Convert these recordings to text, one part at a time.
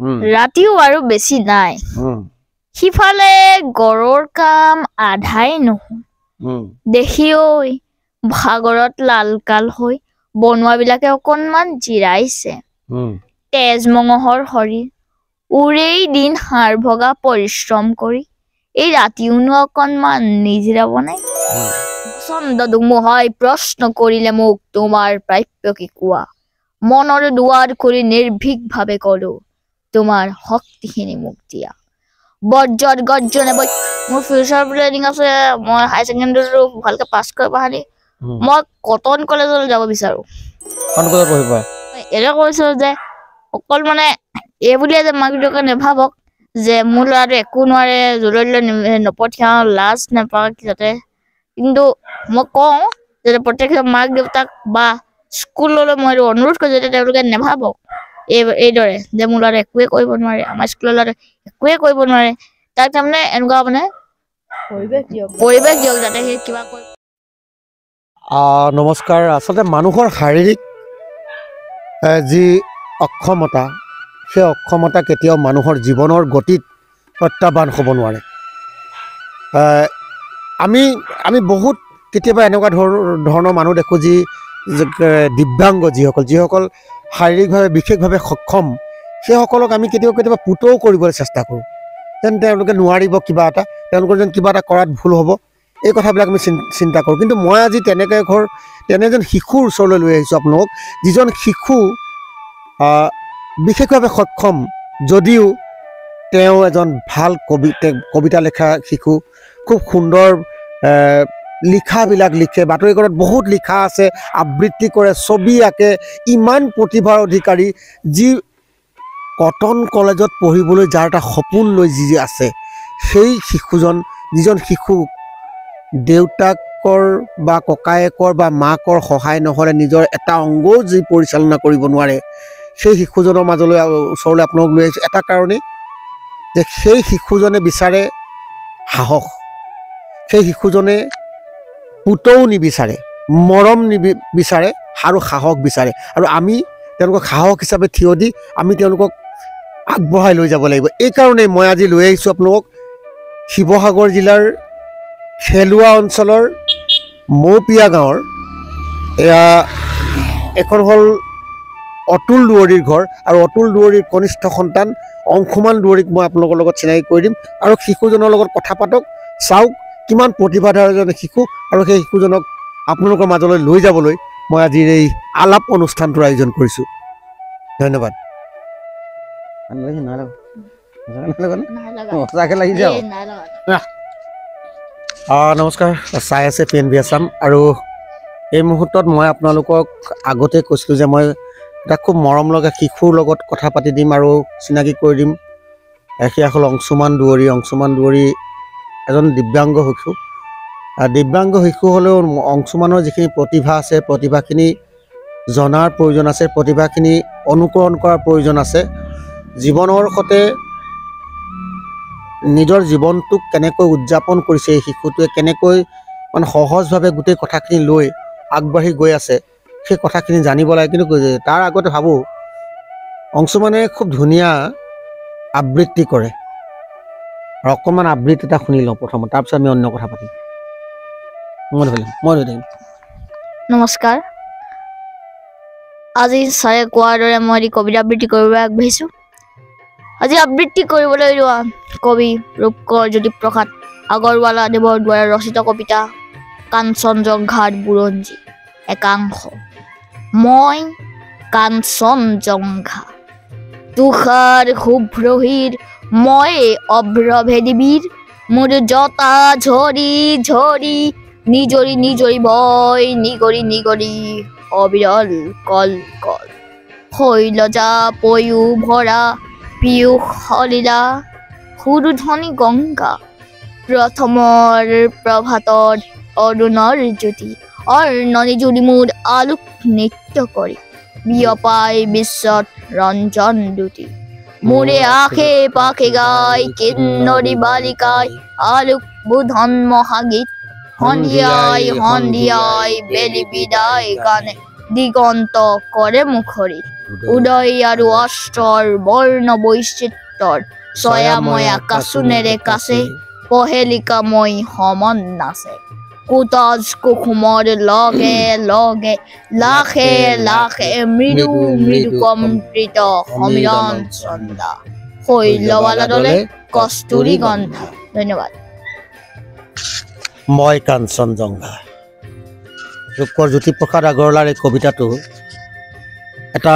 ৰাতিও আৰু বেছি নাই সিফালে গড়ৰ কাম আধাই নহয় দেখি ঐ ভাগৰত লালকাল হৈ বনোৱাবিলাকে অকণমান জিৰাইছে তেজ মঙহৰ শৰীৰ উৰেই দিন হাড় ভগা পৰিশ্ৰম কৰি এই ৰাতিওনো অকণমান নিজিৰাবনে চন্দ ধুমুহাই প্ৰশ্ন কৰিলে মোক তোমাৰ প্ৰাপ্য কি কোৱা মনৰ দুৱাৰ খুলি নিৰ্ভীকভাৱে কলো তোমাৰ শক্তিখিনি মোক দিয়া বজ্ৰৰ গৰ্জনে মোৰ ফিউচাৰ প্লেনিং আছে মই হাই ছেকেণ্ডাৰীটো ভালকে পাছ কৰিব পাৰি মই কটন কলেজলৈ যাব বিচাৰো কোন কলেজ পঢ়িবা এনে কৈছো যে অকল মানে এই বুলিয়ে যে মাক দেউতাকে নেভাবক যে মোৰ ল'ৰাটো একো নোৱাৰে জলৈ নপঠিয়াও লাজ নাপাওক যাতে কিন্তু মই কওঁ যে প্ৰত্যেক মাক দেউতাক বা স্কুললৈ মই অনুৰোধ কৰোঁ যাতে তেওঁলোকে নেভাবক এইদৰে যে মোৰ ল'ৰা একোৱে কৰিব নোৱাৰে আমাৰ স্কুলৰ ল'ৰা একোৱে কৰিব নোৱাৰে তাক তাৰমানে এনেকুৱা মানে পৰিৱেশ দিয়ক যাতে সেই কিবা কৰিব নমস্কাৰ আচলতে মানুহৰ শাৰীৰিক যি অক্ষমতা সেই অক্ষমতা কেতিয়াও মানুহৰ জীৱনৰ গতিত প্ৰত্যাহ্বান হ'ব নোৱাৰে আমি বহুত কেতিয়াবা এনেকুৱা ধৰণৰ মানুহ দেখোঁ যি দিব্যাংগ যিসকল শাৰীৰিকভাৱে বিশেষভাৱে সক্ষম সেইসকলক আমি কেতিয়াবা পুতৌ কৰিবলৈ চেষ্টা কৰোঁ যেন তেওঁলোকে নোৱাৰিব কিবা এটা তেওঁলোকৰ যেন কিবা এটা কৰাত ভুল হ'ব এই কথাবিলাক আমি চিন্তা কৰোঁ কিন্তু মই আজি তেনে এজন শিশুৰ ওচৰলৈ লৈ আহিছোঁ আপোনালোক যিজন শিশু বিশেষভাৱে সক্ষম যদিও তেওঁ এজন ভাল কবিতা লেখা শিশু খুব সুন্দৰ লিখাবিলাক লিখে বাতৰিকাকতত বহুত লিখা আছে আবৃত্তি কৰে ছবি আঁকে ইমান প্ৰতিভাৰ অধিকাৰী যি কটন কলেজত পঢ়িবলৈ যাৰ এটা সপোন লৈ যি আছে সেই শিশুজন যিজন শিশু দেউতাকৰ বা ককায়েকৰ বা মাকৰ সহায় নহ'লে নিজৰ এটা অংগও যি পৰিচালনা কৰিব নোৱাৰে সেই শিশুজনৰ মাজলৈ ওচৰলৈ আপোনালোক লৈ আহিছোঁ এটা কাৰণেই যে সেই শিশুজনে বিচাৰে সাহস সেই শিশুজনে পুতৌ নিবিচাৰে মৰম নিবিচাৰে আৰু সাহস বিচাৰে আৰু আমি তেওঁলোকক সাহস হিচাপে থিয় দি আমি তেওঁলোকক আগবঢ়াই লৈ যাব লাগিব এইকাৰণেই মই আজি লৈ আহিছোঁ আপোনালোকক শিৱসাগৰ জিলাৰ খেলুৱা অঞ্চলৰ মৌপিয়া গাঁৱৰ এখন হ'ল অতুল দুৱৰীৰ ঘৰ আৰু অতুল দুৱৰীৰ কনিষ্ঠ সন্তান অংশুমান দুৱৰীক মই আপোনালোকৰ লগত চিনাকি কৰি দিম আৰু শিশুজনৰ লগত কথা পাতক চাওক কিমান প্ৰতিভাধাৰ এজন শিশু আৰু সেই শিশুজনক আপোনালোকৰ মাজলৈ লৈ যাবলৈ মই আজিৰ এই আলাপ অনুষ্ঠানটোৰ আয়োজন কৰিছোঁ ধন্যবাদ নমস্কাৰ চাই আছে PNB আছাম আৰু এই মুহূৰ্তত মই আপোনালোকক আগতে কৈছিলোঁ যে মই এটা খুব মৰম লগা শিশুৰ লগত কথা পাতি দিম আৰু চিনাকি কৰি দিম সেয়া হ'ল অংশুমান দুৱৰী এজন দিব্যাংগ শিশু হ'লেও অংশুমানৰ যিখিনি প্ৰতিভা আছে প্ৰতিভাখিনি জনাৰ প্ৰয়োজন আছে প্ৰতিভাখিনি অনুকৰণ কৰাৰ প্ৰয়োজন আছে জীৱনৰ সৈতে নিজৰ জীৱনটোক কেনেকৈ উদযাপন কৰিছে এই শিশুটোৱে কেনেকৈ মানে সহজভাৱে গোটেই কথাখিনি লৈ আগবাঢ়ি গৈ আছে সেই কথাখিনি জানিব লাগে কিন্তু তাৰ আগতে ভাবোঁ অংশুমানে খুব ধুনীয়া আবৃত্তি কৰে আৰু অকণমান আবৃত্তি এটা শুনি লওঁ প্ৰথমত তাৰপিছত আমি অন্য কথা পাতিম মই ধৰি থাকিম নমস্কাৰ আজি ছাৰে কোৱাৰ দৰে মই কবিতা আবৃত্তি কৰিবলৈ আগবাঢ়িছোঁ আজি আবৃত্তি কৰিবলৈ লোৱা কবি ৰূপকৰ জ্যোতিপ্ৰসাদ আগৰৱালাদেৱৰ দ্বাৰা ৰচিত কবিতা কাঞ্চনজংঘাৰ বুৰঞ্জী একাংশ মই কাঞ্চনজংঘা তুষাৰ শুভ্ৰহীৰ মই অভ্ৰভেদীবীৰ মোৰ জতা ঝৰি ঝৰি নিজৰি ভয় নিগৰি অবিৰল কল শৈলজা পয়ু ভৰা পীয়ুষ সলীলা সুৰধনী গংগা প্ৰথমৰ প্ৰভাতৰ অৰুণৰ জ্যোতি অৰ্ণনি জুৰি মোৰ আলোক নৃত্য কৰি বিয়পাই বিশ্বত ৰঞ্জন দুটি মোৰে আশে পাশে গাই কিন্নৰী বালিকাই আলোক বোধন মহাগীত সন্ধিয়াই বেলি বিদায় গানে দিগন্ত কৰে মুখৰিত উদয় আৰু অস্তৰ বৰ্ণ বৈচিত্ৰৰ ছয়াময়া কাচোনেৰে কাছে পহেলিকা মই সমন নাচে কুতজ কুসুমৰ লগে লগে লাখে লাখে মৃদু মৃদু কম্পিত সমীৰণ চন্দা শৈলৱালা দলে কস্তুৰী গন্ধা ধন্যবাদ মই কাঞ্চনজংঘা ৰূপকৰ জ্যোতিপ্ৰসাদ আগৰৱালাৰ এই কবিতাটো এটা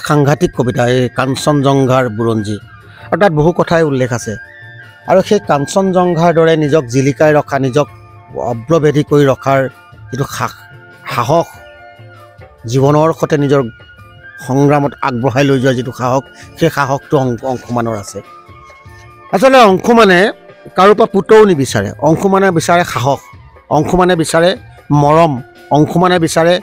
সাংঘাতিক কবিতা এই কাঞ্চনজংঘাৰ বুৰঞ্জী আৰু তাত বহু কথাই উল্লেখ আছে আৰু সেই কাঞ্চনজংঘাৰ দৰে নিজক জিলিকাই ৰখা নিজক অব্ৰভেদী কৰি ৰখাৰ যিটো সাহস জীৱনৰ সৈতে নিজৰ সংগ্ৰামত আগবঢ়াই লৈ যোৱাৰ যিটো সাহস সেই সাহসটো অংশুমানৰ আছে আচলতে অংশুমানে কাৰোপৰা পুতৌ নিবিচাৰে অংশুমানে বিচাৰে সাহস অংশুমানে বিচাৰে মৰম অংশুমানে বিচাৰে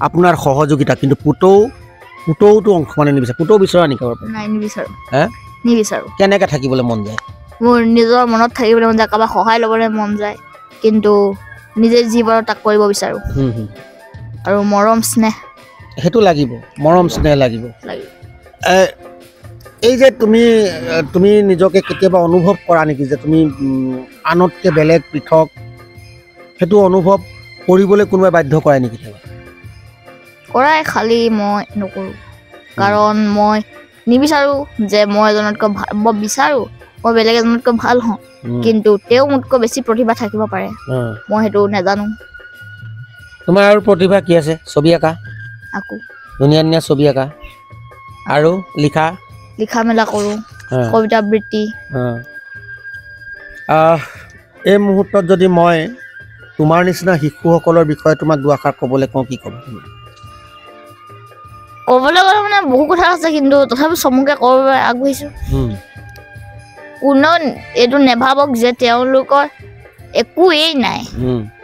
আপোনাৰ সহযোগিতা কিন্তু পুতৌটো অংশুমানে নিবিচাৰে পুতৌ বিচৰা নেকি নাই নিবিচাৰো নিবিচাৰো কেনেকৈ থাকিবলৈ মন যায় মোৰ নিজৰ মনত থাকিবলৈ মন যায় কাৰোবাক সহায় ল'বলৈ মন যায় কিন্তু নিজে যি পাৰো তাক কৰিব বিচাৰো আৰু মৰম স্নেহ সেইটো লাগিব মৰম স্নেহ লাগিব এই যে তুমি নিজকে কেতিয়াবা অনুভৱ কৰা নেকি যে তুমি আনতকৈ বেলেগ পৃথক সেইটো অনুভৱ কৰিবলৈ কোনোবাই বাধ্য কৰে নেকি কৰাই খালি মই নকৰোঁ কাৰণ মই নিবিচাৰোঁ যে মই এজনতকৈ মই বিচাৰোঁ মই বেলেগ এজনতকৈ ভাল হওঁ কিন্তু তেওঁ মোতকৈ বেছি প্ৰতিভা থাকিব পাৰে মই সেইটো নাজানো তোমাৰ আৰু প্ৰতিভা কি আছে ছবি আঁকা আকৌ ধুনীয়া ধুনীয়া ছবি আঁকা আৰু লিখা মেলা কৰোঁ কবিতা আবৃত্তি এই মুহূৰ্তত যদি মই তোমাৰ নিচিনা শিশুসকলৰ বিষয়ে তোমাক দুআষাৰ ক'বলৈ কওঁ কি ক'বা ক'বলৈ গ'লে মানে বহু কথা আছে কিন্তু তথাপি চমুকৈ ক'বলৈ আগবাঢ়িছোঁ কোনেও এইটো নেভাবক যে তেওঁলোকৰ একোৱেই নাই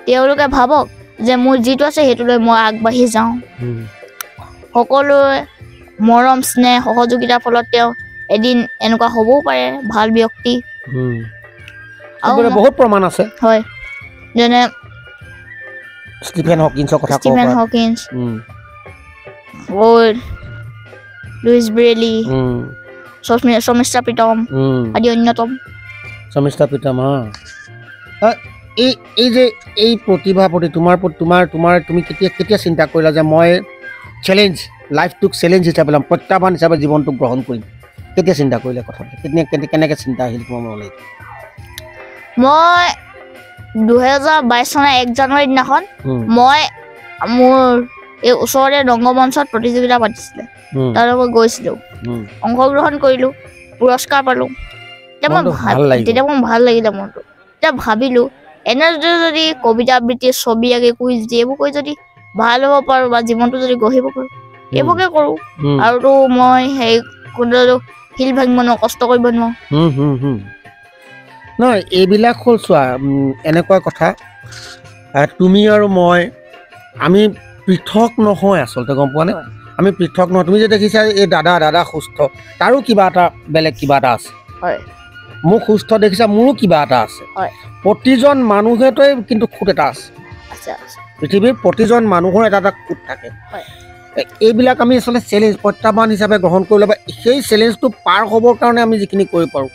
তেওঁলোকে ভাবক যে মোৰ যিটো আছে সেইটোলৈ মই আগবাঢ়ি যাওঁ সকলোৱে মৰম স্নেহ সহযোগিতাৰ ফলত তেওঁ এদিন এনেকুৱা হ'বও পাৰে ভাল ব্যক্তি বহুত প্ৰমাণ আছে হয় যেনে Stephen Hawking Louis Braille Sharmishtha Pritam আদি অন্যতম শৰ্মিষ্ঠা প্ৰীতম এই যে এই প্ৰতিভা প্ৰতি তুমি কেতিয়া চিন্তা কৰিলা যে মই লাইফটোক চেলেঞ্জ হিচাপে ল'ম প্ৰত্যাহ্বান হিচাপে জীৱনটোক গ্ৰহণ কৰিম কেতিয়া চিন্তা কৰিলে কথাটো কেনেকৈ চিন্তা আহিল তোমাৰ মনলৈ মই 2022 চনৰ 1 জানুৱাৰী দিনাখন মই মোৰ এই ওচৰতে ৰংগমঞ্চত প্ৰতিযোগিতা পাতিছিলে তালৈ মই গৈছিলোঁ অংশগ্ৰহণ কৰিলোঁ পুৰস্কাৰ পালোঁ তেতিয়া মোৰ ভাল লাগিলে মনটো এতিয়া ভাবিলোঁ এনেদৰে যদি কবিতা আবৃত্তি ছবি আঁকি কুইজ দি এইবোৰ কৰি যদি ভাল হ'ব পাৰোঁ বা জীৱনটো যদি গঢ়িব পাৰোঁ এইবোৰকে কৰোঁ আৰুতো মই সেই কোনো শিল ভাঙিব নোৱাৰোঁ কষ্ট কৰিব নোৱাৰোঁ নহয় এইবিলাক হ'ল চোৱা এনেকুৱা কথা তুমি আৰু মই আমি পৃথক নহয় আচলতে গম পোৱা নে আমি পৃথক নহয় তুমি যে দেখিছা এই দাদা সুস্থ তাৰো কিবা এটা বেলেগ কিবা এটা আছে মোক সুস্থ দেখিছা মোৰো কিবা এটা আছে প্ৰতিজন মানুহেতই কিন্তু খুঁত এটা আছে পৃথিৱীৰ প্ৰতিজন মানুহৰ এটা এটা খুঁত থাকে এইবিলাক আমি আচলতে চেলেঞ্জ প্ৰত্যাহ্বান হিচাপে গ্ৰহণ কৰি ল'ব সেই চেলেঞ্জটো পাৰ হ'বৰ কাৰণে আমি যিখিনি কৰিব পাৰোঁ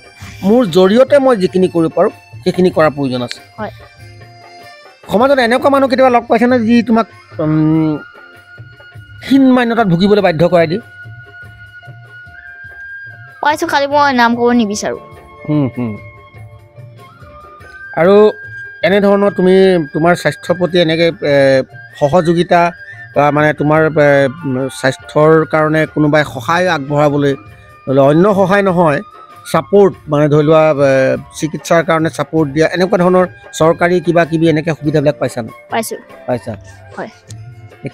মোৰ জৰিয়তে মই যিখিনি কৰিব পাৰোঁ সেইখিনি কৰাৰ প্ৰয়োজন আছে সমাজত এনেকুৱা মানুহ কেতিয়াবা লগ পাইছেনে যি তোমাক হীন মান্যতাত ভুগিবলৈ বাধ্য কৰাই দিয়ে পাইছোঁ খালি মই নাম ক'ব নিবিচাৰোঁ আৰু এনেধৰণৰ তুমি তোমাৰ স্বাস্থ্যৰ প্ৰতি এনেকৈ সহযোগিতা বা মানে তোমাৰ স্বাস্থ্যৰ কাৰণে কোনোবাই সহায় আগবঢ়াবলৈ ধৰি লোৱা অন্য সহায় নহয় ছাপোৰ্ট মানে ধৰি লোৱা চিকিৎসাৰ কাৰণে ছাপোৰ্ট দিয়া এনেকুৱা ধৰণৰ চৰকাৰী কিবা কিবি এনেকৈ সুবিধাবিলাক পাইছা ন পাইছা হয়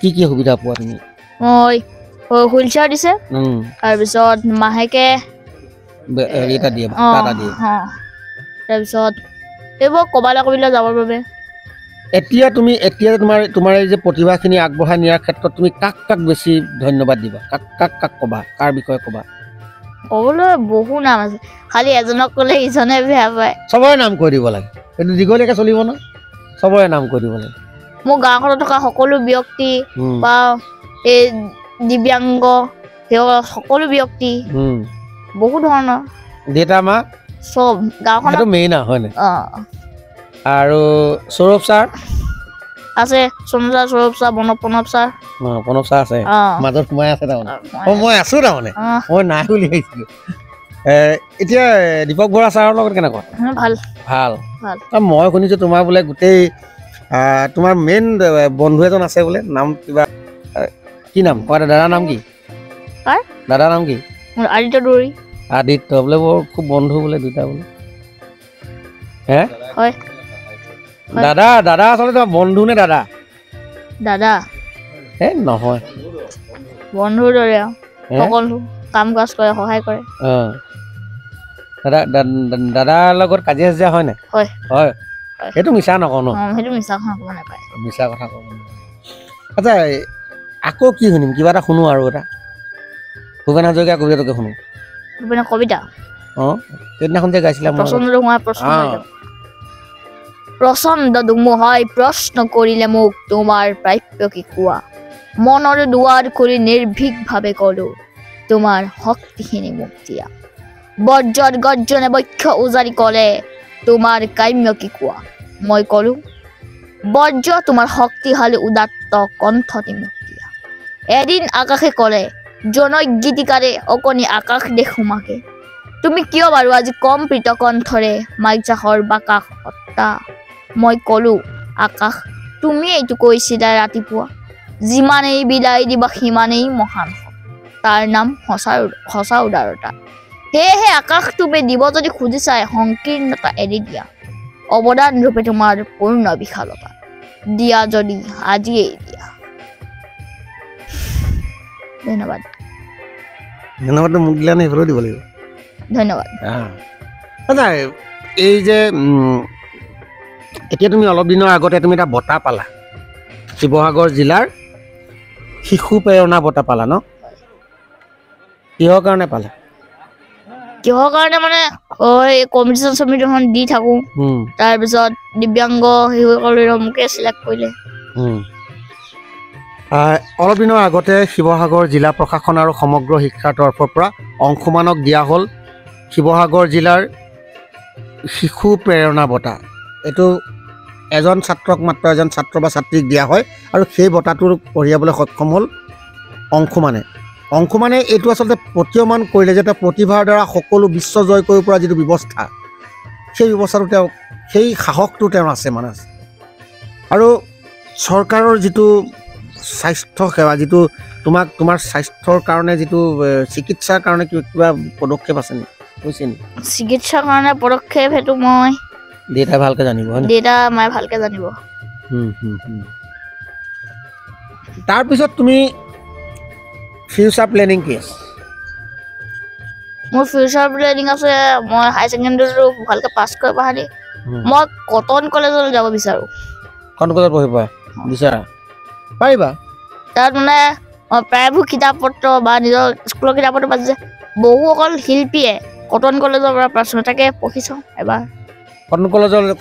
কি সুবিধা পোৱা তুমি মই হুইল চেয়াৰ দিছে তাৰপিছত মাহেকে এটা দিয়ে তাৰপিছত এইবোৰ ক'বলৈ যাবৰ বাবে এতিয়া তোমাৰ এই যে প্ৰতিভাখিনি আগবঢ়াই নিয়াৰ ক্ষেত্ৰত তুমি কাক বেছি ধন্যবাদ দিবা কাক ক'বা কাৰ বিষয়ে ক'বা ক'বলৈ বহু নাম আছে খালি এজনক ক'লে ইজনে বেয়া পায় চবৰে নাম কৈ দিব লাগে এইটো দীঘলীয়াকৈ চলিব ন চবৰে নাম কৈ দিব লাগে মোৰ গাঁওখনত থকা সকলো ব্যক্তি বা এই দিব্যাংগ সেইসকল সকলো ব্যক্তি বহু ধৰণৰ দেউতা মা চব গাঁওখনত সেইটো মেইন হয় নাই অ আৰু সৌৰভ ছাৰ আছে Chandra Sourav sir Pranab sir Pranab sir আছে অ মাজত সোমাই আছে তাৰমানে মই আছো তাৰমানে মই নাই বুলি ভাবিছিলো এতিয়া দীপক বৰা ছাৰৰ লগত কেনেকুৱা ভাল ভাল ভাল মই শুনিছো তোমাৰ বোলে গোটেই তোমাৰ মেইন বন্ধু এজন আছে বোলে নাম কিবা কি নাম দাদাৰ নাম কি দাদাৰ নাম কি আদিত্য দৌৰী আদিত্য বোলে বৰ খুব বন্ধু বোলে দুটা বোলে হে হয় দাদা দাদা আচলতে তোমাৰ বন্ধু নে দাদা দাদা হে নহয় বন্ধুৰ দৰে সকলো কাম কাজ কৰে সহায় কৰে দাদাৰ লগত কাজিয়া চাজিয়া হয় নাই হয় হয় সেইটো মিছা নকওঁ ন সেইটো মিছা কথা ক'ব নাপায় মিছা কথা ক'ব আচ্ছা আকৌ কি শুনিম কিবা এটা শুনো আৰু এটা ভূপেন হাজৰিকাৰ কবিতাটোকে শুনো ভূপেনৰ কবিতা অঁ সেইদিনাখন যে গাইছিলা প্ৰচণ্ড ধুমুহাই প্ৰশ্ন কৰিলে মোক তোমাৰ প্ৰাপ্য কি কোৱা মনৰ দুৱাৰ কৰি নিৰ্ভীকভাৱে কলো তোমাৰ শক্তিখিনি মোক দিয়া বজ্ৰৰ গৰ্জনে বক্ষ উজাৰি ক'লে তোমাৰ কাম্য কি কোৱা মই কলো বজ্ৰ তোমাৰ শক্তিশালী উদাত্ত কণ্ঠটি মোক দিয়া এদিন আকাশে ক'লে জনৈক গীতিকাৰে অকণি আকাশ দেখো মাকে তুমি কিয় বাৰু আজি কম্পিত কণ্ঠৰে মাইজাহৰ বাকাশ হত্যা মই কলো আকাশ তুমি এইটো কৈছিলা ৰাতিপুৱা যিমানেই বিলাই দিবা সিমানেই মহান তাৰ নাম সঁচা উদাৰতা সেয়েহে আকাশ তুমি দিব যদি খুজিছা সংকীৰ্ণতা এৰি দিয়া অৱদান ৰূপে তোমাৰ পূৰ্ণ বিশালতা দিয়া যদি আজিয়েই দিয়া ধন্যবাদ ধন্যবাদ মোক দিলা নে সেইফালেও দিব লাগিব ধন্যবাদ আচ্ছা এই যে এতিয়া তুমি অলপ দিনৰ আগতে তুমি এটা বঁটা পালা শিৱসাগৰ জিলাৰ শিশু প্ৰেৰণা বঁটা পালা ন কিহৰ কাৰণে পালা কিহৰ কাৰণে মানে কম্পিটিশ্যন চম্পিটিশ্যন দি থাকো তাৰপিছত দিব্যাংগ শিশুসকলে মোকে চিলেক্ট কৰিলে অলপ দিনৰ আগতে শিৱসাগৰ জিলা প্ৰশাসন আৰু সমগ্ৰ শিক্ষাৰ তৰফৰ পৰা অংশুমানক দিয়া হ'ল শিৱসাগৰ জিলাৰ শিশু প্ৰেৰণা বঁটা এইটো এজন ছাত্ৰক মাত্ৰ এজন ছাত্ৰ বা ছাত্ৰীক দিয়া হয় আৰু সেই বঁটাটো কঢ়িয়াবলৈ সক্ষম হ'ল অংশুমানে এইটো আচলতে প্ৰতীয়মান কৰিলে যে প্ৰতিভাৰ দ্বাৰা সকলো বিশ্ব জয় কৰিব পৰা যিটো ব্যৱস্থা সেই ব্যৱস্থাটো তেওঁ সেই সাহসটো তেওঁৰ আছে মানে আৰু চৰকাৰৰ যিটো স্বাস্থ্য সেৱা যিটো তোমাৰ স্বাস্থ্যৰ কাৰণে যিটো চিকিৎসাৰ কাৰণে কিবা পদক্ষেপ আছে নেকি কৈছে নেকি চিকিৎসাৰ কাৰণে পদক্ষেপ সেইটো মই দেউতাই ভালকৈ জানিব দেউতা মায়ে ভালকৈ জানিব তাৰপিছত তুমি ফিউচাৰ প্লেনিং কি আছে মোৰ ফিউচাৰ প্লেনিং আছে মই হায়াৰ ছেকেণ্ডেৰীটো ভালকৈ পাছ কৰি পাহাৰি মই কটন কলেজলৈ যাব বিচাৰোঁ কটন কলেজত পঢ়িব বিচাৰা পাৰিবা তাত মানে প্ৰায়বোৰ কিতাপ পত্ৰ বা নিজৰ স্কুলৰ কিতাপ পত্ৰ পাইছে বহু অকল শিল্পীয়ে কটন কলেজৰ পৰা প্ৰাৰ্থনা তাকে পঢ়িছোঁ এবাৰ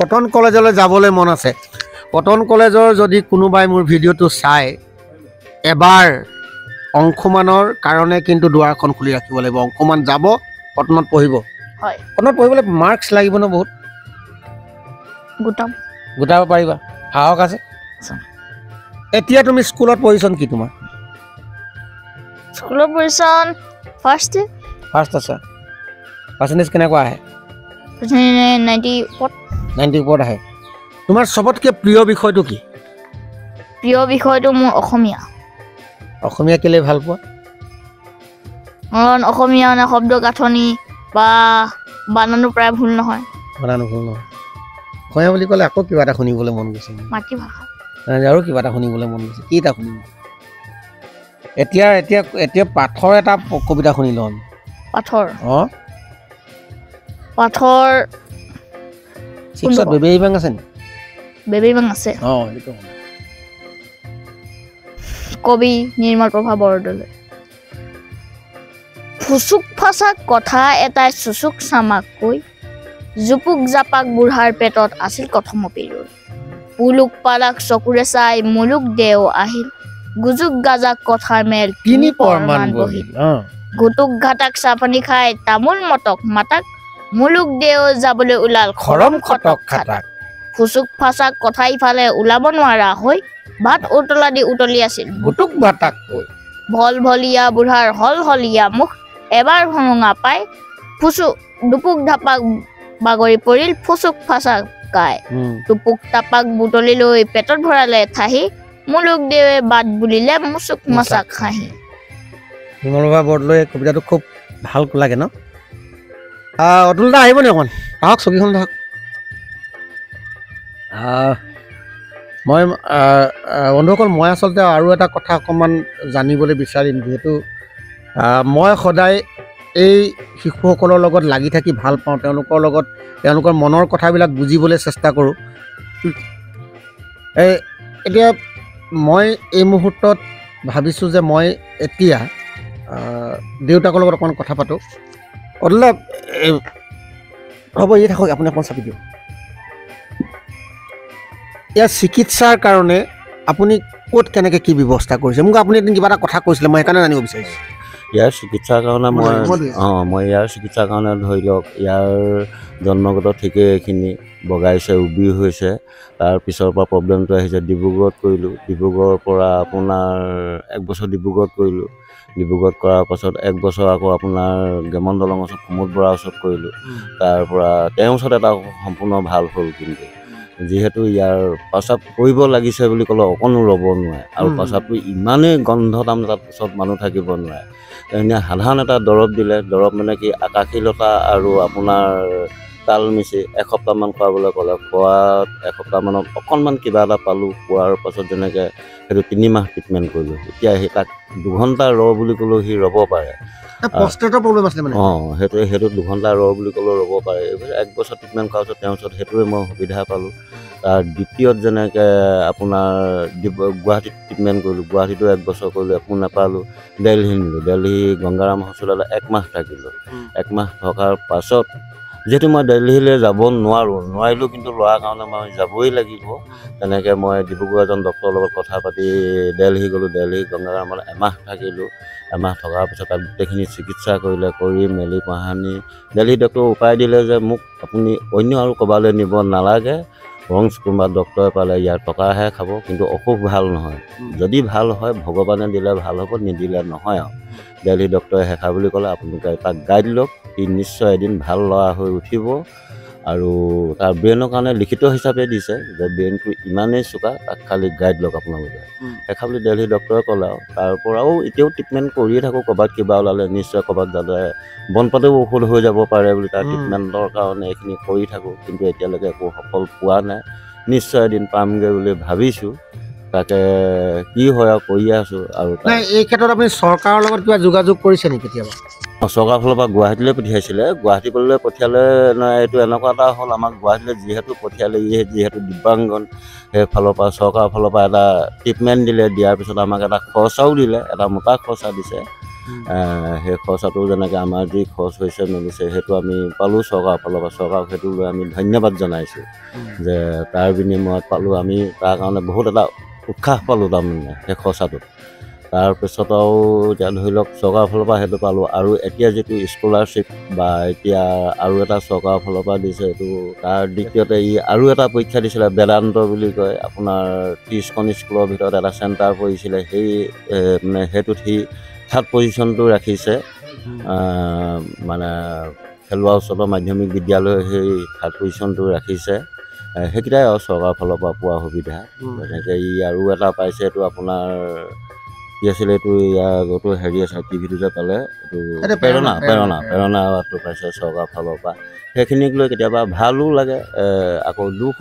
কটন কলেজলৈ যাবলৈ মন আছে কটন কলেজৰ যদি কোনোবাই মোৰ ভিডিঅ'টো চাই এবাৰ অংশুমানৰ কাৰণে কিন্তু দুৱাৰখন খুলি ৰাখিব লাগিব অংশুমান যাব কটনত পঢ়িব হয় কটনত পঢ়িবলৈ মাৰ্কছ লাগিব ন বহুত গোটাব পাৰিবা সাহস আছে এতিয়া তুমি স্কুলত পজিশ্যন কি তোমাৰ স্কুলৰ পজিশ্যন ফাৰ্ষ্ট আছে পাৰ্চেণ্টেজ কেনেকুৱা আহে 90 ওপৰত আহে তোমাৰ চবতকৈ প্ৰিয় বিষয়টো কি প্ৰিয় বিষয়টো মোৰ অসমীয়া কেলে ভাল পোৱা কাৰণ অসমীয়া মানে শব্দ গাঁথনি বা বানানো প্ৰায় ভুল নহয় অসমীয়া বুলি ক'লে আকৌ কিবা এটা শুনিবলৈ মন গৈছে মাতৃভাষা আৰু কিবা এটা শুনিবলৈ মন গৈছে কি এটা শুনিব এতিয়া পাঠৰ এটা কবিতা শুনি লওঁ পাঠৰ বেবী বাং আছে নি বেবী বাং আছে কবি নিৰ্মল প্ৰভা বৰদলৈ ফুচুক ফাচাক কথা এটাই চুচুক চামাক কৈ জুপুক জাপাক বুঢ়াৰ পেটত আছিল কথম পিৰুল পুলুক পালাক চকুৰে চাই মুলুক দেও আহিল গুজুক গাজাক কথাৰ মেল কিনি পৰমান বহিল গুটুক ঘাটাক চাপানি খাই তামোল মটক মাতাক মুলুক দেও যাবলৈ ওলাল খৰম খটক খাটাক ফুচুক ফাচাক কথা ইফালে ওলাব নোৱাৰা হৈ ভাত উতলা দি উতলি আছিল গুটুক বাটাক ভল ভলিয়া বুঢ়াৰ হল হলিয়া মুখ এবাৰ ভঙা পাই ফুচু দুপুক ধাপাক বাগৰি পৰিল ফুচুক ফাচাক গাই টুপুক টাপাক বুটলি লৈ পেটত ভৰালে থাহি মুলুক দেৱে বাট বুলিলে মুচুক মাচাক হাঁহি হিমলবা বৰদলৈ কবিতাটো খুব ভাল লাগে ন অতুল দা আহিব নি অকণ আহক চকীখন ধৰক মই বন্ধুসকল মই আচলতে আৰু এটা কথা অকণমান জানিবলৈ বিচাৰিম যিহেতু মই সদায় এই শিশুসকলৰ লগত লাগি থাকি ভাল পাওঁ তেওঁলোকৰ লগত তেওঁলোকৰ মনৰ কথাবিলাক বুজিবলৈ চেষ্টা কৰোঁ এতিয়া মই এই মুহূৰ্তত ভাবিছোঁ যে মই এতিয়া দেউতাকৰ লগত অকণমান কথা পাতোঁ অতুল দা হ'ব এই থাকক আপুনি অকণমান চাপি দিয়ক ইয়াৰ চিকিৎসাৰ কাৰণে আপুনি ক'ত কেনেকৈ কি ব্যৱস্থা কৰিছে মোক আপুনি এদিন কিবা এটা কথা কৈছিলে মই সেইকাৰণে জানিব বিচাৰিছোঁ ইয়াৰ চিকিৎসাৰ কাৰণে মই ইয়াৰ চিকিৎসাৰ কাৰণে ধৰি লওক ইয়াৰ জন্মগত ঠিকেই এইখিনি বগাইছে উবি হৈছে তাৰপিছৰ পৰা প্ৰব্লেমটো আহিছে ডিব্ৰুগড়ত কৰিলোঁ ডিব্ৰুগড়ৰ পৰা আপোনাৰ 1 বছৰ ডিব্ৰুগড়ত কৰিলোঁ ডিব্ৰুগড়ত কৰাৰ পাছত 1 বছৰ আকৌ আপোনাৰ গেমন দলং ওচৰত কুমুদ বৰাৰ ওচৰত কৰিলোঁ তাৰপৰা তেওঁৰ ওচৰত এটা সম্পূৰ্ণ ভাল হ'ল কিন্তু যিহেতু ইয়াৰ প্ৰস্ৰাৱ কৰিব লাগিছে বুলি ক'লে অকণো ৰ'ব নোৱাৰে আৰু প্ৰস্ৰাৱটো ইমানেই গোন্ধ তাৰমানে তাত ওচৰত মানুহ থাকিব নোৱাৰে এনেই সাধাৰণ এটা দৰৱ দিলে দৰৱ মানে কি আকাশীলতা আৰু আপোনাৰ তাল মিচি এসপ্তাহমান খুৱাবলৈ ক'লে খোৱাত এসপ্তাহমানত অকণমান কিবা এটা পালোঁ পোৱাৰ পাছত যেনেকৈ সেইটো 3 মাহ ট্ৰিটমেণ্ট কৰিলোঁ এতিয়া সেই তাক 2 ঘণ্টা ৰ বুলি ক'লেও সি ৰ'ব পাৰে সেইটো 2 ঘণ্টা ৰ বুলি ক'লেও ৰ'ব পাৰে এইবোৰ 1 বছৰ ট্ৰিটমেণ্ট কৰাৰ পিছত তেওঁৰ ওচৰত সেইটোৱে মই সুবিধা পালোঁ তাৰ দ্বিতীয়ত যেনেকৈ আপোনাৰ গুৱাহাটীত ট্ৰিটমেণ্ট কৰিলোঁ গুৱাহাটীতো 1 বছৰ কৰিলোঁ একো নাপালোঁ দিল্লী নিলোঁ দিল্লী গংগাৰাম হস্পিটেলত 1 মাহ থাকিলোঁ 1 মাহ থকাৰ পাছত যিহেতু মই দিল্লীলৈ যাব নোৱাৰিলোঁ কিন্তু ল'ৰাৰ কাৰণে মই যাবই লাগিব তেনেকৈ মই ডিব্ৰুগড় এজন ডক্টৰৰ লগত কথা পাতি দিল্লী গ'লোঁ দিল্লী গংগাৰামত 1 মাহ থাকিলোঁ 1 মাহ থকাৰ পিছত তাত গোটেইখিনি চিকিৎসা কৰিলে কৰি মেলি পাহানি দিল্লী ডক্টৰে উপায় দিলে যে মোক আপুনি অন্য আৰু ক'ৰবালৈ নিব নালাগে বৰং কোনোবা ডক্টৰে পালে ইয়াৰ টকাহে খাব কিন্তু অসুখ ভাল নহয় যদি ভাল হয় ভগৱানে দিলে ভাল হ'ব নিদিলে নহয় আৰু দিল্লী ডক্টৰে হেঁচা বুলি ক'লে আপোনালোকে তাক গাইড লওক সি নিশ্চয় এদিন ভাল ল'ৰা হৈ উঠিব আৰু তাৰ ব্ৰেইনৰ কাৰণে লিখিত হিচাপে দিছে যে ব্ৰেইনটো ইমানেই চোকা তাক খালি গাইড লওক আপোনালোকে হেঁচা বুলি দিল্লী ডক্টৰে ক'লে আৰু তাৰ পৰাও এতিয়াও ট্ৰিটমেণ্ট কৰিয়ে থাকোঁ ক'ৰবাত কিবা ওলালে নিশ্চয় ক'ৰবাত যাতে বনপাতেও ঔষধ হৈ যাব পাৰে বুলি তাৰ ট্ৰিটমেণ্টৰ কাৰণে এইখিনি কৰি থাকোঁ কিন্তু এতিয়ালৈকে একো সফল পোৱা নাই নিশ্চয় এদিন পামগৈ বুলি ভাবিছোঁ তাকে কি হয় আৰু কৰি আছোঁ আৰু এই ক্ষেত্ৰত আপুনি চৰকাৰৰ লগত কিবা যোগাযোগ কৰিছে নেকি কেতিয়াবা চৰকাৰৰ ফালৰ পৰা গুৱাহাটীলৈ পঠিয়াইছিলে গুৱাহাটীলৈ পঠিয়ালে এইটো এনেকুৱা এটা হ'ল আমাক গুৱাহাটীলৈ যিহেতু পঠিয়ালে যিহেতু দিব্যাংগন সেইফালৰ পৰা চৰকাৰৰ ফালৰ পৰা এটা ট্ৰিটমেণ্ট দিলে দিয়াৰ পিছত আমাক এটা খৰচাও দিলে এটা মোটা খৰচা দিছে সেই খৰচাটো যেনেকৈ আমাৰ যি খৰচ হৈছে মেলিছে সেইটো আমি পালোঁ চৰকাৰৰ ফালৰ পৰা চৰকাৰক সেইটো লৈ আমি ধন্যবাদ জনাইছোঁ যে তাৰ বিনিময়ত পালোঁ আমি তাৰ কাৰণে বহুত এটা উৎসাহ পালোঁ তাৰমানে সেই খৰচাটো তাৰপিছত আৰু এতিয়া ধৰি লওক চৰকাৰৰ ফালৰ পৰা সেইটো পালোঁ আৰু এতিয়া যিটো স্কলাৰশ্বিপ বা এতিয়া আৰু এটা চৰকাৰৰ ফালৰ পৰা দিছে এইটো তাৰ দ্বিতীয়তে আৰু এটা পৰীক্ষা দিছিলে বেদান্ত বুলি কয় আপোনাৰ 30খন স্কুলৰ ভিতৰত এটা চেণ্টাৰ পৰিছিলে সেই মানে সেইটোত সি 3rd পজিশ্যনটো ৰাখিছে মানে খেলুৱা উচ্চতৰ মাধ্যমিক বিদ্যালয় সেই 3rd পজিশ্যনটো ৰাখিছে সেইকেইটাই আৰু চৰকাৰৰ ফালৰ পৰা পোৱা সুবিধা তেনেকৈ আৰু এটা পাইছে এইটো আপোনাৰ কি আছিলে এইটো ইয়াৰতো হেৰি আছে টিভিটো যে পালে এইটো প্ৰেৰণাটো পাইছে চৰকাৰৰ ফালৰ পৰা সেইখিনিক লৈ কেতিয়াবা ভালো লাগে আকৌ দুখ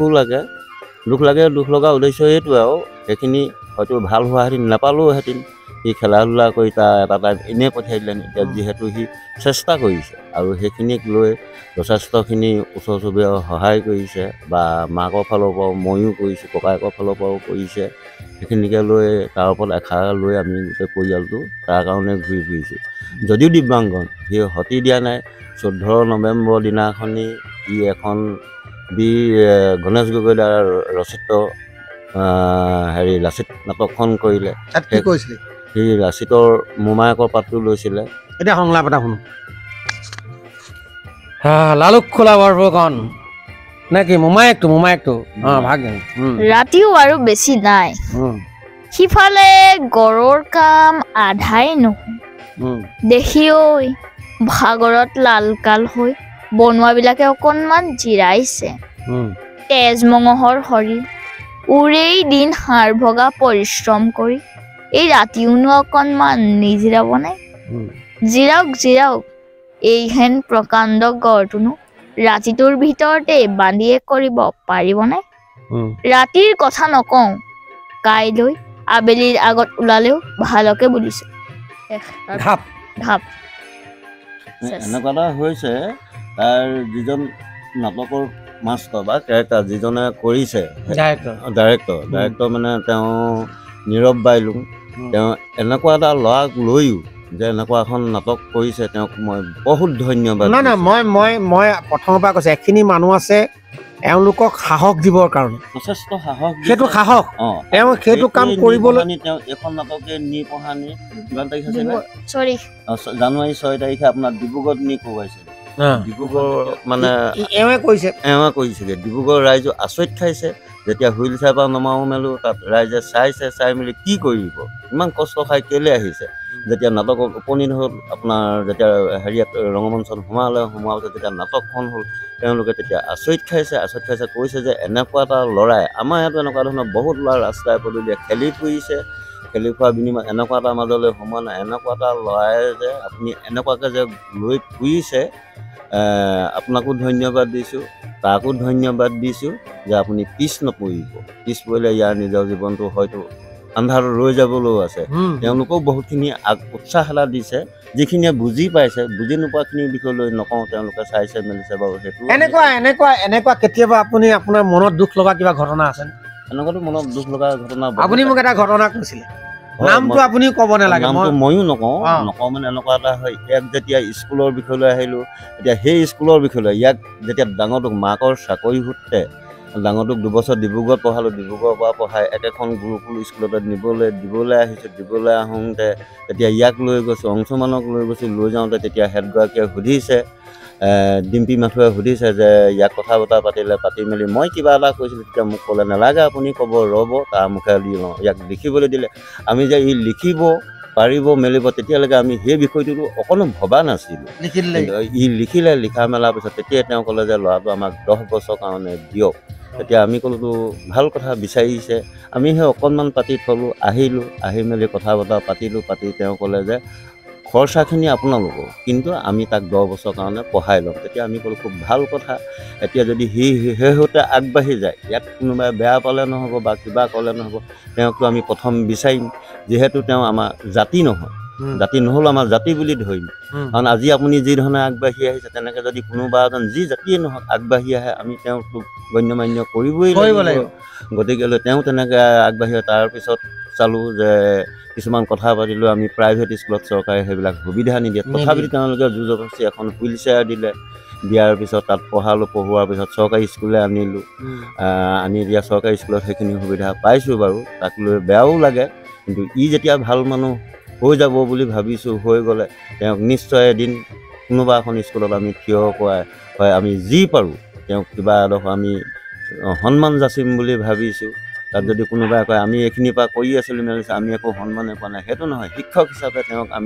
লগা উদ্দেশ্য এইটোৱে আৰু সেইখিনি হয়তো ভাল হোৱাহেঁতেন নাপালোঁহেঁতেন সি খেলা ধূলা কৰি তাৰ এটা টাইম এনেই পঠিয়াই দিলে এতিয়া যিহেতু সি চেষ্টা কৰিছে আৰু সেইখিনিক লৈ যথেষ্টখিনি ওচৰ চুবুৰীয়াও সহায় কৰিছে বা মাকৰ ফালৰ পৰাও ময়ো কৰিছোঁ ককায়েকৰ ফালৰ পৰাও কৰিছে সেইখিনিকে লৈ তাৰ ওপৰত এষাৰ লৈ আমি গোটেই পৰিয়ালটো তাৰ কাৰণে ঘূৰি ফুৰিছোঁ যদিও দিব্যাংগন সি সতি দিয়া নাই 14 নৱেম্বৰ দিনাখনি ই এখন গণেশ গগৈ দ্বাৰা ৰচিত হেৰি লাচিত নাটকখন কৰিলে। তাত কি কৈছিলে? সেই লাচিতৰ মোমায়েকৰ পাতটো লৈছিলে। এতিয়া সংলাপ এটা শুনো। লালুক খোলা বৰফুকন নে কি মোমায়েকটো ভাগ। ৰাতিও আৰু বেছি নাই, সিফালে গড়ৰ কাম আধাই নহয়। দেখি ঐ ভাগৰত লালকাল হৈ বনোৱাবিলাকে অকণমান জিৰাইছে। তেজ মঙহৰ শৰীৰ উৰেই দিন হাড় ভগা পৰিশ্ৰম কৰি এই ৰাতিওনো অকণমান নিজিৰাবনে? জিৰাওক এইহেন প্ৰকাণ্ড গড়টোনো ৰাতিটোৰ ভিতৰতে বান্ধিয়ে কৰিব পাৰিবনে? ৰাতিৰ কথা নকওঁ, কাইলৈ আবেলিৰ আগত ওলালেও ভালকে বুলিছো। এনেকুৱা এটা হৈছে, তাৰ যিজন নাটকৰ মাষ্টৰ বা কেৰেক্টাৰ যিজনে কৰিছে, ডাইৰেক্টৰ মানে তেওঁ নীৰৱ বাইলুং, তেওঁ এনেকুৱা এটা ল'ৰাক লৈও যে এনেকুৱা এখন নাটক কৰিছে, তেওঁক মই বহুত ধন্যবাদ। মই প্ৰথমৰ পৰা কৈছোঁ, এখিনি মানুহ আছে এওঁলোকক সাহস দিবৰ কাৰণে, যথেষ্ট সাহস, সাহস তেওঁ সেইটো কাম কৰিবলৈ। তেওঁ এইখন নাটকে নি পঢ়ানি কিমান তাৰিখ আছিলে? জানুৱাৰী 6 তাৰিখে আপোনাৰ ডিব্ৰুগড়ত নি কোবাইছে। ডিব্ৰুগড় মানে এওঁৱে কৰিছেগৈ। ডিব্ৰুগড় ৰাইজে আচৰিত খাইছে যেতিয়া হুইল চেয়াৰৰ পৰা নমাও মেলো, তাত ৰাইজে চাই মেলি কি কৰিব, ইমান কষ্ট খাই কেলৈ আহিছে। যেতিয়া নাটকৰ উপনীত হ'ল, আপোনাৰ যেতিয়া হেৰিয়াত ৰংগমঞ্চত সোমোৱাৰ পিছত যেতিয়া নাটকখন হ'ল, তেওঁলোকে তেতিয়া আচৰিত খাইছে, কৈছে যে এনেকুৱা এটা ল'ৰাই, আমাৰ ইয়াতো এনেকুৱা ধৰণৰ বহুত ল'ৰা ৰাস্তাই পদূলিয়ে খেলি ফুৰিছে, খেলি ফুৰা বিনিময়ত এনেকুৱা এটা মাজলৈ সোমোৱা নাই। এনেকুৱা এটা ল'ৰাই যে আপুনি এনেকুৱাকৈ যে লৈ ফুৰিছে, আপোনাকো ধন্যবাদ দিছোঁ, তাকো ধন্যবাদ দিছোঁ যে আপুনি পিছ নপৰিব। পিছ পৰিলে ইয়াৰ নিজৰ জীৱনটো হয়তো আন্ধাৰত ৰৈ যাবলৈও আছে। তেওঁলোকেও বহুতখিনি উৎসাহ এটা দিছে, যিখিনিয়ে বুজি পাইছে। বুজি নোপোৱাখিনিৰ বিষয়লৈ নকওঁ, তেওঁলোকে চাইছে মেলিছে বাৰু। সেইটো এনেকুৱা কেতিয়াবা আপুনি আপোনাৰ মনত দুখ লগা কিবা ঘটনা আছে? এনেকুৱাতো মনত দুখ লগা ঘটনা আপুনি মোক এটা ঘটনা কৈছিলে, নামটো আপুনি ক'ব নালাগে। নামটো ময়ো নকওঁ মানে এনেকুৱা এটা হয়, ইয়াক যেতিয়া স্কুলৰ বিষয়লৈ আহিলোঁ, এতিয়া সেই স্কুলৰ বিষয়লৈ ইয়াক যেতিয়া ডাঙৰটোক মাকৰ চাকৰি সূত্ৰে ডাঙৰটোক 2 বছৰ ডিব্ৰুগড়ত পঢ়ালোঁ, ডিব্ৰুগড়ৰ পৰা পঢ়াই একেখন গুৰুকুল স্কুলতে দিবলৈ আহিছোঁ। দিবলৈ আহোঁতে তেতিয়া ইয়াক লৈ গৈছোঁ, অংশুমানক লৈ গৈছোঁ। লৈ যাওঁতে তেতিয়া হেডগৰাকীয়ে সুধিছে, ডিম্পী মাথুৱে সুধিছে যে ইয়াক কথা বতৰা পাতি মেলি মই কিবা এটা কৈছিলোঁ। তেতিয়া মোক ক'লে, নালাগে আপুনি ক'ব, ৰ'ব, তাৰ মুখেৰে দি লওঁ। ইয়াক লিখিবলৈ দিলে। আমি যে ই লিখিব পাৰিব মেলিব, তেতিয়ালৈকে আমি সেই বিষয়টোতো অকণো ভবা নাছিলোঁ। ই লিখিলে, লিখা মেলাৰ পিছত তেতিয়াই তেওঁ ক'লে যে ল'ৰাটো আমাক 10 বছৰ কাৰণে দিয়ক। তেতিয়া আমি ক'লোতো ভাল কথা বিচাৰিছে। আমি সেই অকণমান পাতি থলোঁ, আহি মেলি কথা বতৰা পাতি তেওঁ ক'লে যে খৰচাখিনি আপোনালোকৰ, কিন্তু আমি তাক 10 বছৰ কাৰণে পঢ়াই ল'ম। তেতিয়া আমি ক'লোঁ খুব ভাল কথা। এতিয়া যদি সেইহতে আগবাঢ়ি যায়, ইয়াক কোনোবাই বেয়া পালে নহ'ব বা কিবা ক'লে নহ'ব। তেওঁকতো আমি প্ৰথম বিচাৰিম, যিহেতু তেওঁ আমাৰ জাতি নহয়, জাতি নহ'লেও আমাৰ জাতি বুলি ধৰিম। কাৰণ আজি আপুনি যি ধৰণে আগবাঢ়ি আহিছে, তেনেকৈ যদি কোনোবা এজন যি জাতিয়ে নহওক আগবাঢ়ি আহে, আমি তেওঁক গণ্যমান্য কৰিবই লাগিব। গতিকেলৈ তেওঁ তেনেকৈ আগবাঢ়ি তাৰপিছত চালোঁ যে কিছুমান কথা পাতিলোঁ। আমি প্ৰাইভেট স্কুলত চৰকাৰে সেইবিলাক সুবিধা নিদিয়ে, তথাপিতো তেওঁলোকে জোৰ জবৰদস্তি এখন হুইল চেয়াৰ দিলে। দিয়াৰ পিছত তাত পঢ়োৱাৰ পিছত চৰকাৰী স্কুললৈ আনিলোঁ। আনি দিয়া চৰকাৰী স্কুলত সেইখিনি সুবিধা পাইছোঁ বাৰু, তাক লৈ বেয়াও লাগে। কিন্তু ই যেতিয়া ভাল মানুহ হৈ যাব বুলি ভাবিছোঁ, হৈ গ'লে তেওঁক নিশ্চয় এদিন কোনোবা এখন স্কুলত আমি থিয় কৰাই হয়, আমি যি পাৰোঁ তেওঁক কিবা এডোখৰ আমি সন্মান যাচিম বুলি ভাবিছোঁ। তাত যদি কোনোবাই কয় আমি এইখিনিৰ পৰা কৰি আছিলোঁ মেলিছে, আমি একো সন্মানে পোৱা নাই, সেইটো নহয়। শিক্ষক হিচাপে তেওঁক আমি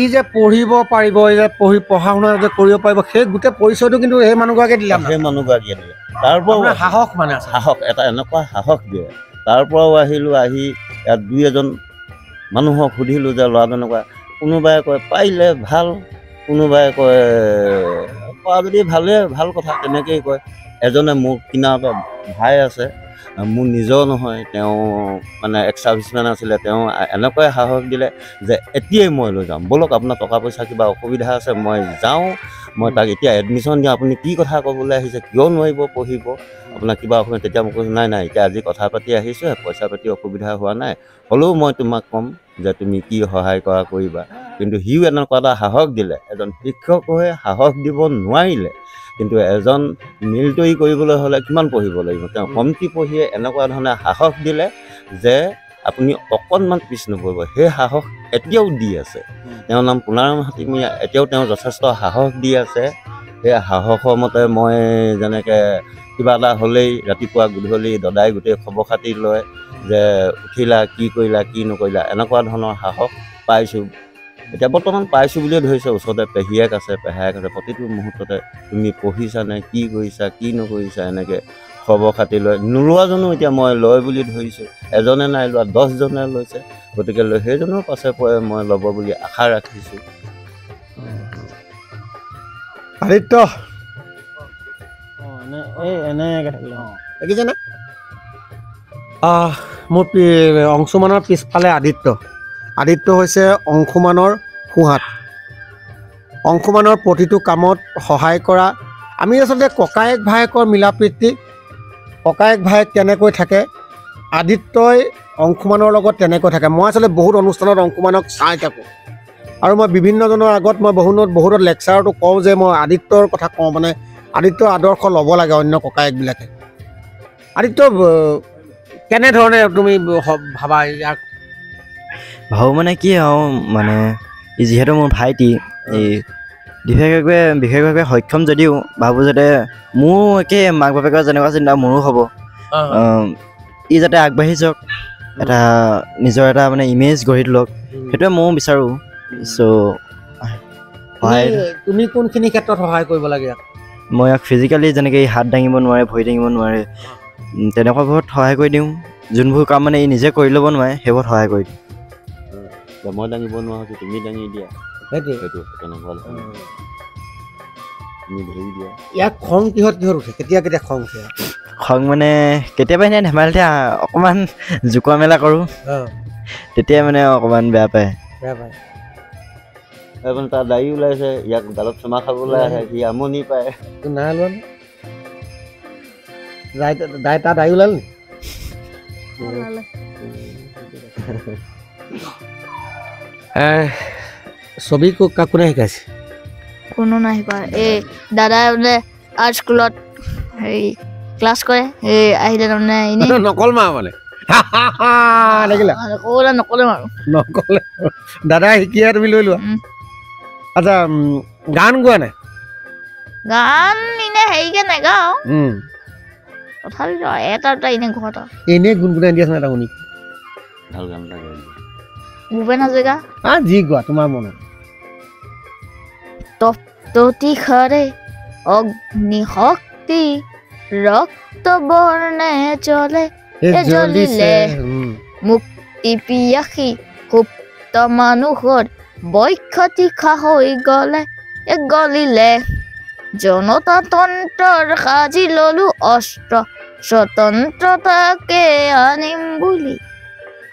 ই যে পঢ়িব পাৰিব, এই যে পঢ়া শুনা যে কৰিব পাৰিব, সেই গোটেই পৰিচয়টো কিন্তু সেই মানুহগৰাকীয়ে দিলে। সেই মানুহগৰাকীয়ে দিলে। তাৰ পৰাও সাহস, মানে সাহস এটা এনেকুৱা সাহস দিয়ে। তাৰ পৰাও আহিলোঁ, আহি ইয়াত 2-এজন মানুহক সুধিলোঁ যে ল'ৰা তেনেকুৱা। কোনোবাই কয় পাৰিলে ভাল, কোনোবাই কয় পৰা যদি ভাল কথা, তেনেকৈয়ে কয়। এজনে মোৰ কিনাৰতে ভাই আছে, মোৰ নিজৰ নহয়, তেওঁ মানে এক্স ছাৰ্ভিচমেন আছিলে। তেওঁ এনেকুৱাই সাহস দিলে যে এতিয়াই মই লৈ যাম, ব'লক, আপোনাৰ টকা পইচা কিবা অসুবিধা আছে, মই যাওঁ, মই তাক এতিয়া এডমিশ্যন দিওঁ। আপুনি কি কথা ক'বলৈ আহিছে, কিয় নোৱাৰিব পঢ়িব, আপোনাৰ কিবা অসুবিধা? তেতিয়া মই কৈছোঁ, নাই এতিয়া আজি কথা পাতি আহিছোঁ, পইচা পাতি অসুবিধা হোৱা নাই, হ'লেও মই তোমাক ক'ম যে তুমি কি সহায় কৰিবা। কিন্তু সিও এনেকুৱা এটা সাহস দিলে। এজন শিক্ষক হৈ সাহস দিব নোৱাৰিলে, কিন্তু এজন মিলিটাৰী কৰিবলৈ হ'লে কিমান পঢ়িব লাগিব তেওঁ কমটি পঢ়িয়ে এনেকুৱা ধৰণে সাহস দিলে যে আপুনি অকণমান পিছ নপৰিব সেই সাহস এতিয়াও দি আছে তেওঁৰ নাম পুনাৰাম হাতীমূৰীয়া এতিয়াও তেওঁ যথেষ্ট সাহস দি আছে সেই সাহসৰ মতে মই যেনেকৈ কিবা এটা হ'লেই ৰাতিপুৱা গধূলি দদাই গোটেই খবৰ খাতি লয় যে উঠিলা কি কৰিলা কি নকৰিলা এনেকুৱা ধৰণৰ সাহস পাইছোঁ এতিয়া বৰ্তমান পাইছোঁ বুলিয়ে ধৰিছে ওচৰতে পেহীয়েক আছে পেহায়েক আছে প্ৰতিটো মুহূৰ্ততে তুমি পঢ়িছানে কি কৰিছা কি নকৰিছা এনেকৈ খবৰ খাতি লয় নোলোৱাজনো এতিয়া মই লয় বুলি ধৰিছোঁ এজনে নাই লোৱা 10জনে লৈছে গতিকে সেইজনৰ পাছে পৰে মই ল'ব বুলি আশা ৰাখিছোঁ আদিত্য দেখিছেনে মোৰ অংশুমানৰ পিছফালে আদিত্য হৈছে অংশুমানৰ সোঁহাত অংশুমানৰ প্ৰতিটো কামত সহায় কৰা আমি আচলতে ককায়েক ভায়েকৰ মিলাপ্ৰীতি ককায়েক ভায়েক কেনেকৈ থাকে আদিত্যই অংশুমানৰ লগত তেনেকৈ থাকে মই আচলতে বহুত অনুষ্ঠানত অংশুমানক চাই থাকোঁ আৰু মই বিভিন্নজনৰ আগত মই বহুতত লেকচাৰতো কওঁ যে মই আদিত্যৰ কথা কওঁ মানে আদিত্যৰ আদৰ্শ ল'ব লাগে অন্য ককায়েকবিলাকে আদিত্য কেনেধৰণে তুমি ভাবা ইয়াক ভাবোঁ মানে কি আৰু মানে যিহেতু মোৰ ভাইটি এই বিশেষভাৱে সক্ষম যদিও ভাবোঁ যাতে মোৰ একে মাক বাপেকৰ যেনেকুৱা চিন্তা মোৰো হ'ব ই যাতে আগবাঢ়ি যাওক এটা নিজৰ এটা মানে ইমেজ গঢ়ি তোলক সেইটোৱে ময়ো বিচাৰোঁ চ' তুমি কোনখিনি ক্ষেত্ৰত সহায় কৰিব লাগে ইয়াক মই ইয়াক ফিজিকেলি যেনেকৈ হাত দাঙিব নোৱাৰে ভৰি দাঙিব নোৱাৰে তেনেকুৱাবোৰত সহায় কৰি দিওঁ যোনবোৰ কাম মানে ই নিজে কৰি ল'ব নোৱাৰে সেইবোৰত সহায় কৰি দিওঁ মই দাঙিব নোৱাৰোঁ তুমি দাঙি দিয়া সেইটো তেনেকুৱা তুমি ধৰি দিয়া ইয়াক খং কিহত উঠে কেতিয়া খং উঠে খং মানে কেতিয়াবা এনেই ধেমালিতে অকণমান জোকোৱা মেলা কৰোঁ তেতিয়াই মানে অকণমান বেয়া পায় তাৰ দাড়ি ওলাইছে ইয়াক গালত চুমা খাবলৈ আহে সি আমনি পায় নাই লোৱা তাৰ দাড়ি ওলাল নি ছবি কোনে শিকাইছে কোনো নাই শিকোৱা এই দাদাই বোলে আৰ্ট স্কুলত হেৰি ক্লাছ কৰে এই আহিলে তাৰমানে এনেই নকল মা মানে নকলে আৰু নকলে দাদাই শিকিয়া তুমি লৈ লোৱা আচ্ছা গান গোৱা নাই গান এনে হেৰিকে নাগাওঁ তথাপিতো এটা এনে ঘৰত এনেই গুণগুণাই দি আছে এটা শুনি ভাল গান এটা গাই ভূপেন হাজৰিকা যি গোৱা তোমাৰ মনত তপ্ততি খৰে অগ্নি শক্তি ৰক্ত বৰ্ণে জ্বলে জ্বলিলে মুক্তি পিয়াসী সুপ্ত মানুহৰ বক্ষতিশা হৈ গলিলে জনতা তন্ত্ৰৰ সাজি ললো অস্ত্ৰ স্বতন্ত্ৰতাকে আনিম বুলি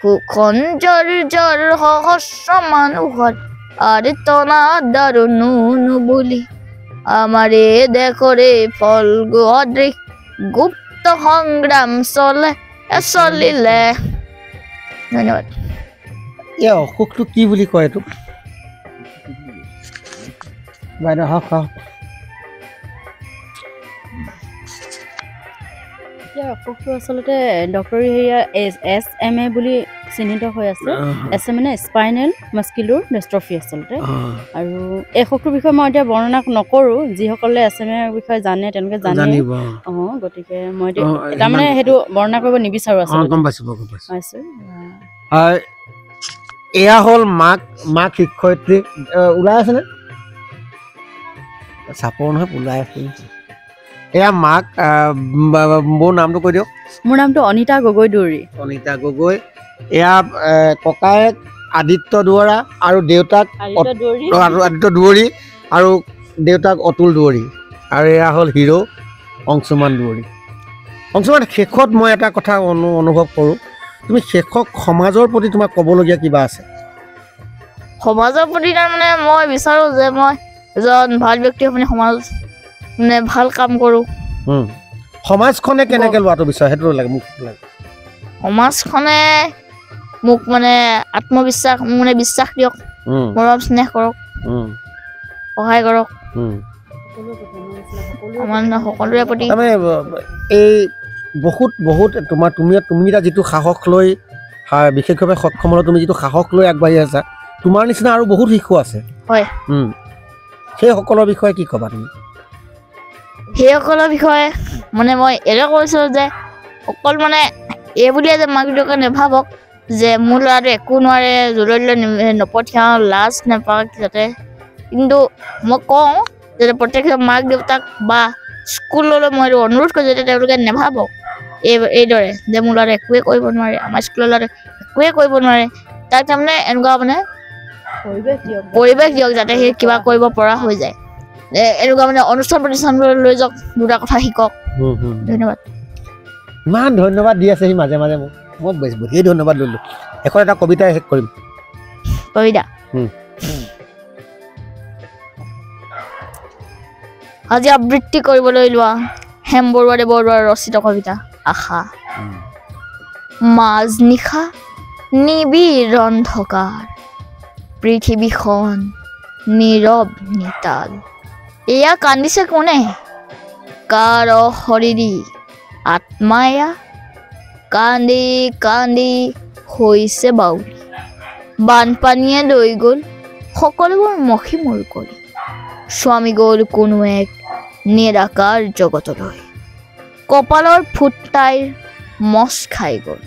সুখন জৰ সহস্ৰ মানুহৰ আৰ্তনা দাৰুণ বুলি আমাৰ এই দেশৰে ফল গোদৃশ গুপ্ত সংগ্ৰাম চলিলে ধন্যবাদ এই অসুখটো কি বুলি কয় এইটো বাইদেউ হওক অসুখটো আচলতে ডক্টৰী হেৰিয়া SMA বুলি চিহ্নিত হৈ আছে SMA মানে স্পাইনেল মাস্কুলাৰ ডিষ্ট্ৰফি আচলতে আৰু এই অসুখটোৰ বিষয়ে মই এতিয়া বৰ্ণনা নকৰোঁ যিসকলে SMA বিষয়ে জানে তেওঁলোকে জানে গতিকে মই তাৰমানে সেইটো বৰ্ণনা কৰিব নিবিচাৰোঁ আচলতে পাইছোঁ এয়া হ'ল মাক শিক্ষয়িত্ৰী ওলাই আছেনে চাপৰ নহয় ওলাই আছে এয়া মাক মোৰ নামটো কৈ দিয়ক মোৰ নামটো অনিতা গগৈ এয়া ককায়েক আদিত্য দুৱৰা আৰু দেউতাক আদিত্য দুৱৰী আৰু দেউতাক অতুল দুৱৰী আৰু এয়া হ'ল হিৰো অংশুমান দুৱৰী অংশুমান শেষত মই এটা কথা অনুভৱ কৰোঁ তুমি শেষক সমাজৰ প্ৰতি তোমাৰ ক'বলগীয়া কিবা আছে সমাজৰ প্ৰতি তাৰমানে মই বিচাৰোঁ যে মই এজন ভাল ব্যক্তি আপুনি সমাজ মানে ভাল কাম কৰোঁ সমাজখনে কেনেকৈ লোৱাটো বিচাৰে সেইটো লাগে মোক লাগে সমাজখনে মোক মানে আত্মবিশ্বাস মানে বিশ্বাস দিয়ক মৰম স্নেহ কৰক সহায় কৰক আমাৰ সকলোৰে প্ৰতি তাৰমানে এই বহুত তুমি এতিয়া যিটো সাহস লৈ বিশেষভাৱে সক্ষম হ'লে তুমি যিটো সাহস লৈ আগবাঢ়ি আছা তোমাৰ নিচিনা আৰু বহুত শিশু আছে হয় সেইসকলৰ বিষয়ে কি ক'বা তুমি সেইসকলৰ বিষয়ে মানে মই এনে কৈছোঁ যে অকল মানে এই বুলিয়ে যে মাক দেউতাকে নাভাবক যে মোৰ ল'ৰাটো একো নোৱাৰে জলৈ নপঠিয়াওঁ লাজ নাপাওক যাতে কিন্তু মই কওঁ যাতে প্ৰত্যেক মাক দেউতাক বা স্কুললৈ মই অনুৰোধ কৰোঁ যাতে তেওঁলোকে নাভাবক এইদৰে যে মোৰ ল'ৰাটো একোৱে কৰিব নোৱাৰে আমাৰ স্কুলৰ ল'ৰাটো একোৱে কৰিব নোৱাৰে তাক তাৰমানে এনেকুৱা মানে পৰিৱেশ দিয়ক যাতে সেই কিবা কৰিব পৰা হৈ যায় এনেকুৱা মানে অনুষ্ঠান প্ৰতিষ্ঠানবোৰলৈ লৈ যাওক দুটা কথা শিকক ধন্যবাদ ইমান ধন্যবাদ দি আছে সি মাজে মাজে মোক মই বহুতেই ধন্যবাদ দিলোঁ এখন এটা কবিতা শেষ কৰিম কবিতা আজি আবৃত্তি কৰিবলৈ লোৱা হেম বৰুৱাদেৱৰ দ্বাৰা ৰচিত কবিতা আশা মাজ নিশা নিবিড় অন্ধকাৰ পৃথিৱীখন নীৰৱ নিতাল এয়া কান্দিছে কোনে কাৰ শৰীৰী আত্মায়া কান্দি কান্দি হৈছে বাউলি বানপানীয়ে লৈ গ'ল সকলোবোৰ মষিমূৰ কৰি স্বামী গ'ল কোনো এক নিৰাকাৰ জগতলৈ কপালৰ ফুট তাইৰ মচ খাই গ'ল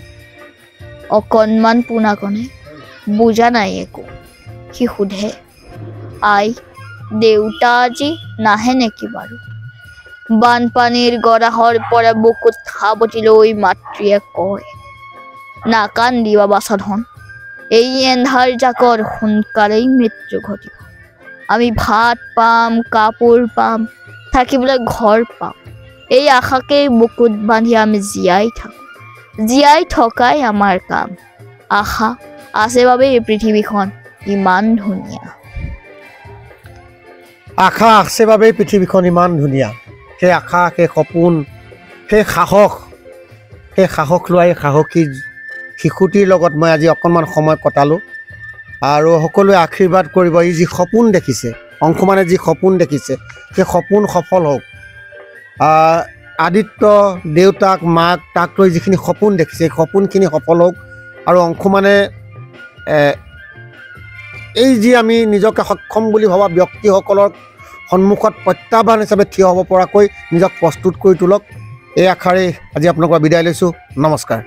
অকণমান পোনাকণে বুজা নাই একো সি সোধে আই দেউতা আজি নাহে নেকি বাৰু বানপানীৰ গৰাহৰ পৰা বুকুত সাৱটি লৈ মাতৃয়ে কয় নাকান্দিবা বাছাধন এই এন্ধাৰ জাকৰ সোনকালেই মৃত্যু ঘটিব আমি ভাত পাম কাপোৰ পাম থাকিবলৈ ঘৰ পাম এই আশাকেই বুকুত বান্ধি আমি জীয়াই থকাই আমাৰ কাম আশা আছে বাবে এই পৃথিৱীখন ইমান ধুনীয়া আশা আছে বাবেই পৃথিৱীখন ইমান ধুনীয়া সেই আশা সেই সপোন সেই সাহস লোৱা এই সাহসী শিশুটিৰ লগত মই আজি অকণমান সময় কটালোঁ আৰু সকলোৱে আশীৰ্বাদ কৰিব ই যি সপোন দেখিছে অংশুমানে যি সপোন দেখিছে সেই সপোন সফল হওক আদিত্য দেউতাক মাক তাক লৈ যিখিনি সপোন দেখিছে সেই সপোনখিনি সফল হওক আৰু অংশুমানে এই যি আমি নিজকে সক্ষম বুলি ভবা ব্যক্তিসকলৰ সন্মুখত প্ৰত্যাহ্বান হিচাপে থিয় হ'ব পৰাকৈ নিজক প্ৰস্তুত কৰি তোলক এই আশাৰে আজি আপোনালোকৰ বিদায় লৈছোঁ নমস্কাৰ